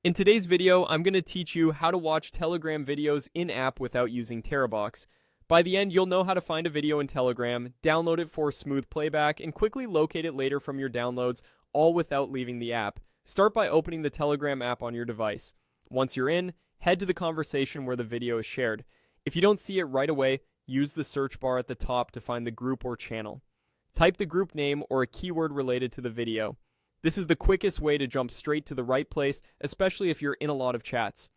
In today's video, I'm going to teach you how to watch Telegram videos in-app without using Terabox. By the end, you'll know how to find a video in Telegram, download it for smooth playback, and quickly locate it later from your downloads, all without leaving the app. Start by opening the Telegram app on your device. Once you're in, head to the conversation where the video is shared. If you don't see it right away, use the search bar at the top to find the group or channel. Type the group name or a keyword related to the video. This is the quickest way to jump straight to the right place, especially if you're in a lot of chats.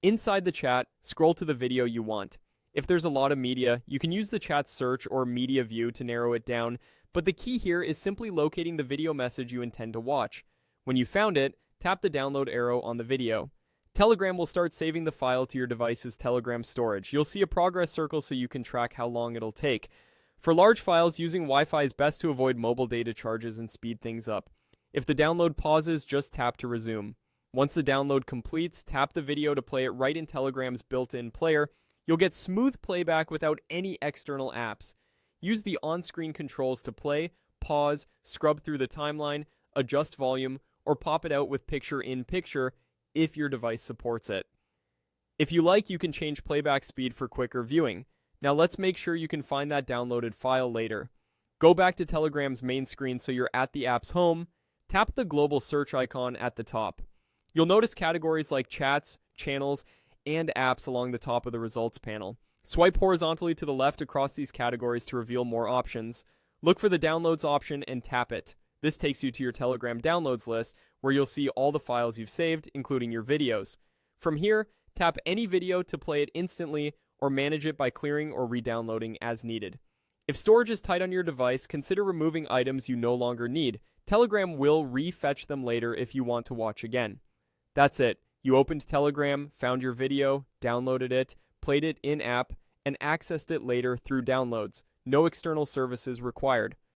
Inside the chat, scroll to the video you want. If there's a lot of media, you can use the chat search or media view to narrow it down, but the key here is simply locating the video message you intend to watch. When you found it, tap the download arrow on the video. Telegram will start saving the file to your device's Telegram storage. You'll see a progress circle so you can track how long it'll take. For large files, using Wi-Fi is best to avoid mobile data charges and speed things up. If the download pauses, just tap to resume. Once the download completes, tap the video to play it right in Telegram's built-in player. You'll get smooth playback without any external apps. Use the on-screen controls to play, pause, scrub through the timeline, adjust volume, or pop it out with picture-in-picture if your device supports it. If you like, you can change playback speed for quicker viewing. Now let's make sure you can find that downloaded file later. Go back to Telegram's main screen so you're at the app's home. Tap the global search icon at the top. You'll notice categories like chats, channels, and apps along the top of the results panel. Swipe horizontally to the left across these categories to reveal more options. Look for the downloads option and tap it. This takes you to your Telegram downloads list, where you'll see all the files you've saved, including your videos. From here, tap any video to play it instantly or manage it by clearing or re-downloading as needed. If storage is tight on your device, consider removing items you no longer need. Telegram will re-fetch them later if you want to watch again. That's it. You opened Telegram, found your video, downloaded it, played it in-app, and accessed it later through downloads. No external services required.